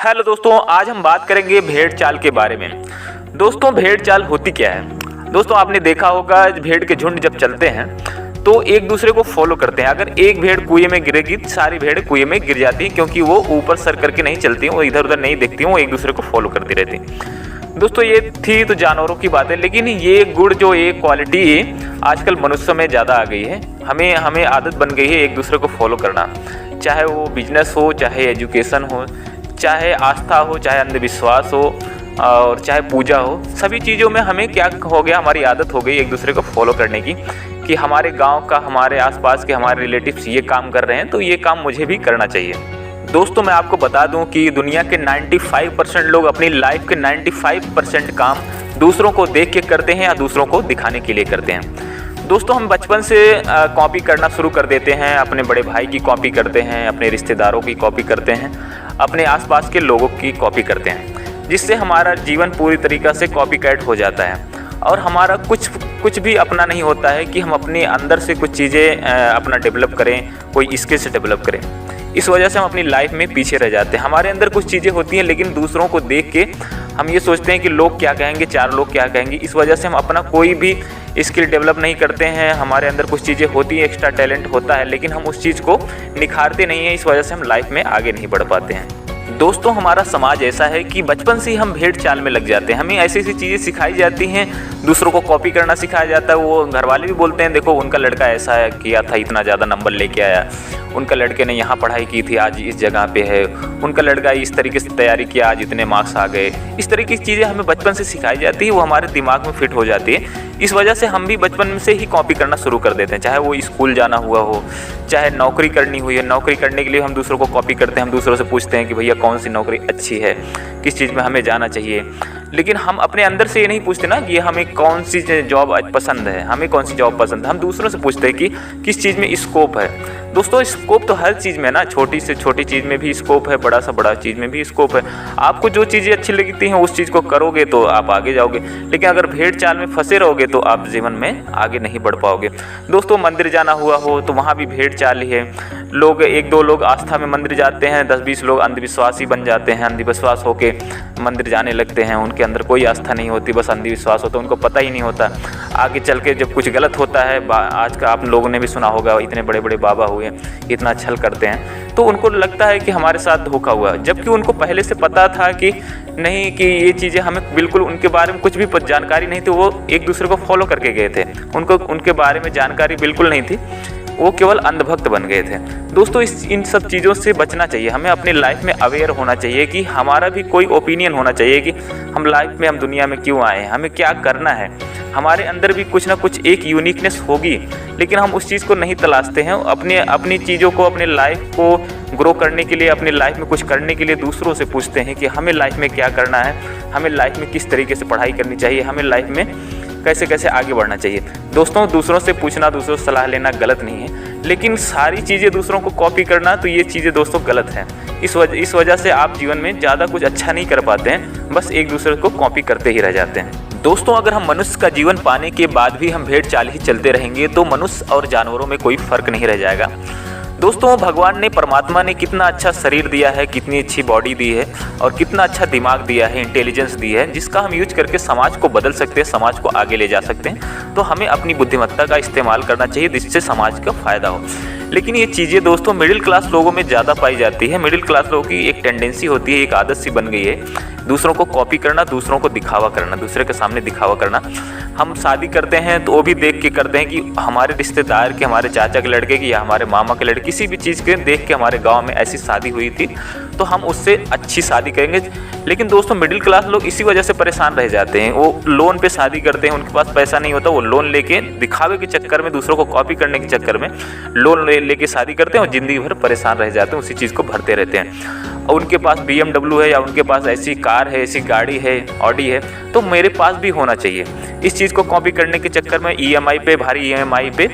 Hello दोस्तों, आज हम बात करेंगे भेड़ चाल के बारे में। दोस्तों, भेड़ चाल होती क्या है? दोस्तों, आपने देखा होगा भेड़ के झुंड जब चलते हैं तो एक दूसरे को फॉलो करते हैं। अगर एक भेड़ कुएं में गिरेगी तो सारी भेड़ कुएं में गिर जाती हैं, क्योंकि वो ऊपर सर करके नहीं चलती हैं, वो इधर उधर नहीं देखती हैं, वो एक दूसरे को फॉलो करती रहती हैं। दोस्तों, ये थी तो जानवरों की बातें, लेकिन ये गुण जो ये क्वालिटी आजकल मनुष्य में ज़्यादा आ गई है। हमें आदत बन गई है एक दूसरे को फॉलो करना, चाहे वो बिजनेस हो, चाहे एजुकेशन हो, चाहे आस्था हो, चाहे अंधविश्वास हो, और चाहे पूजा हो। सभी चीज़ों में हमें क्या हो गया, हमारी आदत हो गई एक दूसरे को फॉलो करने की, कि हमारे गांव का, हमारे आसपास के हमारे रिलेटिव्स ये काम कर रहे हैं तो ये काम मुझे भी करना चाहिए। दोस्तों, मैं आपको बता दूं कि दुनिया के 95% लोग अपनी लाइफ के 95% काम दूसरों को देख के करते हैं या दूसरों को दिखाने के लिए करते हैं। दोस्तों, हम बचपन से कॉपी करना शुरू कर देते हैं। अपने बड़े भाई की कॉपी करते हैं, अपने रिश्तेदारों की कॉपी करते हैं, अपने आसपास के लोगों की कॉपी करते हैं, जिससे हमारा जीवन पूरी तरीक़ा से कॉपी कैट हो जाता है और हमारा कुछ भी अपना नहीं होता है कि हम अपने अंदर से कुछ चीज़ें अपना डेवलप करें, कोई स्किल्स डेवलप करें। इस वजह से हम अपनी लाइफ में पीछे रह जाते हैं। हमारे अंदर कुछ चीज़ें होती हैं, लेकिन दूसरों को देख के हम ये सोचते हैं कि लोग क्या कहेंगे, चार लोग क्या कहेंगे। इस वजह से हम अपना कोई भी स्किल डेवलप नहीं करते हैं। हमारे अंदर कुछ चीज़ें होती हैं, एक्स्ट्रा टैलेंट होता है, लेकिन हम उस चीज़ को निखारते नहीं हैं। इस वजह से हम लाइफ में आगे नहीं बढ़ पाते हैं। दोस्तों, हमारा समाज ऐसा है कि बचपन से ही हम भेड़ चाल में लग जाते हैं। हमें ऐसी ऐसी चीज़ें सिखाई जाती हैं, दूसरों को कॉपी करना सिखाया जाता है। वो घर वाले भी बोलते हैं, देखो उनका लड़का ऐसा है, किया था, इतना ज़्यादा नंबर लेके आया, उनका लड़के ने यहाँ पढ़ाई की थी, आज इस जगह पे है, उनका लड़का इस तरीके से तैयारी किया, आज इतने मार्क्स आ गए। इस तरीके की चीज़ें हमें बचपन से सिखाई जाती है, वो हमारे दिमाग में फिट हो जाती है। इस वजह से हम भी बचपन से ही कॉपी करना शुरू कर देते हैं, चाहे वो स्कूल जाना हुआ हो, चाहे नौकरी करनी हुई है। नौकरी करने के लिए हम दूसरों को कॉपी करते हैं, हम दूसरों से पूछते हैं कि भैया कौन सी नौकरी अच्छी है, किस चीज़ में हमें जाना चाहिए। लेकिन हम अपने अंदर से ये नहीं पूछते ना कि हमें कौन सी जॉब पसंद है, हमें कौन सी जॉब पसंद है। हम दूसरों से पूछते हैं कि किस चीज़ में स्कोप है। दोस्तों, स्कोप तो हर चीज़ में ना, छोटी से छोटी चीज़ में भी स्कोप है, बड़ा सा बड़ा चीज़ में भी स्कोप है। आपको जो चीज़ें अच्छी लगती हैं उस चीज़ को करोगे तो आप आगे जाओगे, लेकिन अगर भेड़ चाल में फंसे रहोगे तो आप जीवन में आगे नहीं बढ़ पाओगे। दोस्तों, मंदिर जाना हुआ हो तो वहाँ भी भेड़ चाल ही है। लोग, एक दो लोग आस्था में मंदिर जाते हैं, 10-20 लोग अंधविश्वासी बन जाते हैं, अंधविश्वास होकर मंदिर जाने लगते हैं। उनके अंदर कोई आस्था नहीं होती, बस अंधविश्वास होता है, उनको पता ही नहीं होता। आगे चल के जब कुछ गलत होता है, आज का आप लोगों ने भी सुना होगा, इतने बड़े बड़े बाबा हुए, इतना छल करते हैं, तो उनको लगता है कि हमारे साथ धोखा हुआ, जबकि उनको पहले से पता था कि नहीं, कि ये चीज़ें हमें बिल्कुल, उनके बारे में कुछ भी जानकारी नहीं थी। वो एक दूसरे को फॉलो करके गए थे, उनको उनके बारे में जानकारी बिल्कुल नहीं थी, वो केवल अंधभक्त बन गए थे। दोस्तों, इन सब चीज़ों से बचना चाहिए। हमें अपनी लाइफ में अवेयर होना चाहिए कि हमारा भी कोई ओपिनियन होना चाहिए कि हम लाइफ में, हम दुनिया में क्यों आए हैं, हमें क्या करना है। हमारे अंदर भी कुछ ना कुछ एक यूनिकनेस होगी, लेकिन हम उस चीज़ को नहीं तलाशते हैं। अपनी चीज़ों को, अपने लाइफ को ग्रो करने के लिए, अपनी लाइफ में कुछ करने के लिए दूसरों से पूछते हैं कि हमें लाइफ में क्या करना है, हमें लाइफ में किस तरीके से पढ़ाई करनी चाहिए, हमें लाइफ में कैसे कैसे आगे बढ़ना चाहिए। दोस्तों, दूसरों से पूछना, दूसरों से सलाह लेना गलत नहीं है, लेकिन सारी चीज़ें दूसरों को कॉपी करना, तो ये चीज़ें दोस्तों गलत है। इस वजह से आप जीवन में ज़्यादा कुछ अच्छा नहीं कर पाते हैं, बस एक दूसरे को कॉपी करते ही रह जाते हैं। दोस्तों, अगर हम मनुष्य का जीवन पाने के बाद भी हम भेड़ चाल ही चलते रहेंगे तो मनुष्य और जानवरों में कोई फ़र्क नहीं रह जाएगा। दोस्तों, भगवान ने, परमात्मा ने कितना अच्छा शरीर दिया है, कितनी अच्छी बॉडी दी है और कितना अच्छा दिमाग दिया है, इंटेलिजेंस दी है, जिसका हम यूज करके समाज को बदल सकते हैं, समाज को आगे ले जा सकते हैं। तो हमें अपनी बुद्धिमत्ता का इस्तेमाल करना चाहिए, जिससे समाज का फ़ायदा हो। लेकिन ये चीज़ें दोस्तों मिडिल क्लास लोगों में ज़्यादा पाई जाती है। मिडिल क्लास लोगों की एक टेंडेंसी होती है, एक आदत सी बन गई है, दूसरों को कॉपी करना, दूसरों को दिखावा करना, दूसरे के सामने दिखावा करना। हम शादी करते हैं तो वो भी देख के करते हैं कि हमारे रिश्तेदार के, हमारे चाचा के लड़के की या हमारे मामा के लड़के, किसी भी चीज़ के देख के हमारे गांव में ऐसी शादी हुई थी तो हम उससे अच्छी शादी करेंगे। लेकिन दोस्तों, मिडिल क्लास लोग इसी वजह से परेशान रह जाते हैं। वो लोन पे शादी करते हैं, उनके पास पैसा नहीं होता, वो लोन लेके दिखावे के चक्कर में, दूसरों को कॉपी करने के चक्कर में लोन लेके शादी करते हैं और ज़िंदगी भर परेशान रह जाते हैं, उसी चीज़ को भरते रहते हैं। और उनके पास BMW है या उनके पास ऐसी कार है, ऐसी गाड़ी है, ऑडी है, तो मेरे पास भी होना चाहिए। इस चीज़ को कॉपी करने के चक्कर में EMI पे, भारी EMI पे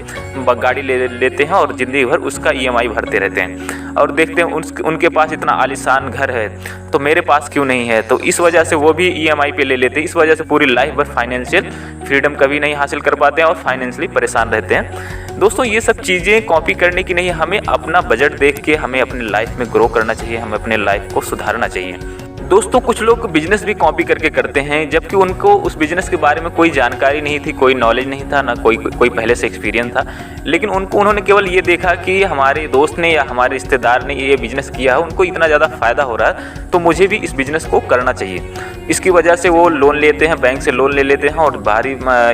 गाड़ी लेते हैं और ज़िंदगी भर उसका EMI भरते रहते हैं और देखते हैं उनके पास इतना आलीशान घर है तो मेरे पास क्यों नहीं है। तो इस वजह से वो भी EMI पे ले लेते हैं। इस वजह से पूरी लाइफ भर फाइनेंशियल फ्रीडम कभी नहीं हासिल कर पाते हैं और फाइनेंशियली परेशान रहते हैं। दोस्तों, ये सब चीज़ें कॉपी करने की नहीं, हमें अपना बजट देख के हमें अपनी लाइफ में ग्रो करना चाहिए, हमें अपने लाइफ को सुधारना चाहिए। दोस्तों कुछ लोग बिजनेस भी कॉपी करके करते हैं, जबकि उनको उस बिजनेस के बारे में कोई जानकारी नहीं थी, कोई नॉलेज नहीं था, ना कोई पहले से एक्सपीरियंस था। लेकिन उन्होंने केवल ये देखा कि हमारे दोस्त ने या हमारे रिश्तेदार ने ये बिजनेस किया है, उनको इतना ज़्यादा फ़ायदा हो रहा है तो मुझे भी इस बिज़नेस को करना चाहिए। इसकी वजह से वो लोन लेते हैं, बैंक से लोन ले लेते हैं और भारी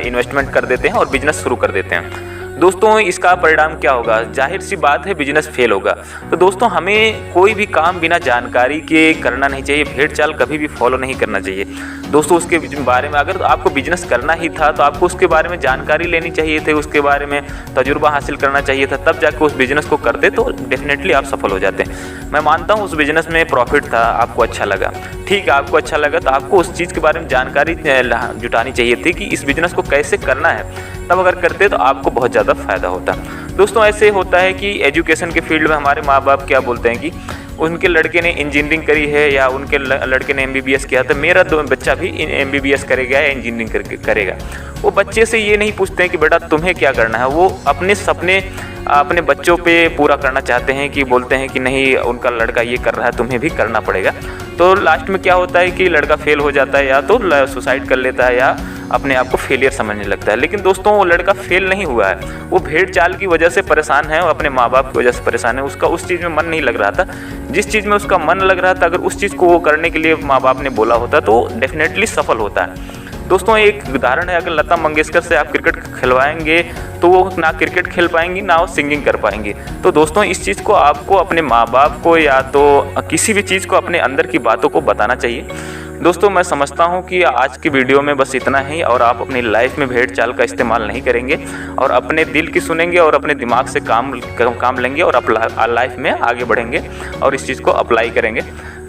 इन्वेस्टमेंट कर देते हैं और बिजनेस शुरू कर देते हैं। दोस्तों इसका परिणाम क्या होगा? जाहिर सी बात है, बिजनेस फेल होगा। तो दोस्तों हमें कोई भी काम बिना जानकारी के करना नहीं चाहिए, भेड़ चाल कभी भी फॉलो नहीं करना चाहिए। दोस्तों उसके बारे में, अगर आपको बिजनेस करना ही था तो आपको उसके बारे में जानकारी लेनी चाहिए थे, उसके बारे में तजुर्बा हासिल करना चाहिए था, तब जाके उस बिज़नेस को करते तो डेफिनेटली आप सफल हो जाते। मैं मानता हूँ उस बिज़नेस में प्रॉफिट था, आपको अच्छा लगा, ठीक है, आपको अच्छा लगा तो आपको उस चीज़ के बारे में जानकारी जुटानी चाहिए थी कि इस बिज़नेस को कैसे करना है। तब अगर करते तो आपको बहुत ज़्यादा फ़ायदा होता। दोस्तों ऐसे होता है कि एजुकेशन के फील्ड में हमारे माँ बाप क्या बोलते हैं कि उनके लड़के ने इंजीनियरिंग करी है या उनके लड़के ने MBBS किया, तो मेरा बच्चा भी MBBS करेगा या इंजीनियरिंग करेगा। वो बच्चे से ये नहीं पूछते हैं कि बेटा तुम्हें क्या करना है, वो अपने सपने अपने बच्चों पे पूरा करना चाहते हैं कि बोलते हैं कि नहीं उनका लड़का ये कर रहा है तुम्हें भी करना पड़ेगा। तो लास्ट में क्या होता है कि लड़का फेल हो जाता है, या तो सुसाइड कर लेता है या अपने आप को फेलियर समझने लगता है। लेकिन दोस्तों वो लड़का फेल नहीं हुआ है, वो भेड़ चाल की वजह से परेशान है, अपने माँ बाप की वजह से परेशान है, उसका उस चीज़ में मन नहीं लग रहा था। जिस चीज़ में उसका मन लग रहा था, अगर उस चीज़ को वो करने के लिए माँ बाप ने बोला होता तो डेफिनेटली सफल होता है। दोस्तों एक उदाहरण है, अगर लता मंगेशकर से आप क्रिकेट खिलवाएंगे तो वो ना क्रिकेट खेल पाएंगी ना वो सिंगिंग कर पाएंगी। तो दोस्तों इस चीज़ को आपको अपने माँ बाप को या तो किसी भी चीज़ को अपने अंदर की बातों को बताना चाहिए। दोस्तों मैं समझता हूँ कि आज की वीडियो में बस इतना ही, और आप अपनी लाइफ में भेड़ चाल का इस्तेमाल नहीं करेंगे और अपने दिल की सुनेंगे और अपने दिमाग से काम लेंगे और लाइफ में आगे बढ़ेंगे और इस चीज़ को अप्लाई करेंगे।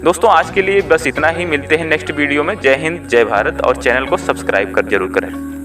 दोस्तों आज के लिए बस इतना ही, मिलते हैं नेक्स्ट वीडियो में। जय हिंद, जय भारत, और चैनल को सब्सक्राइब जरूर करें।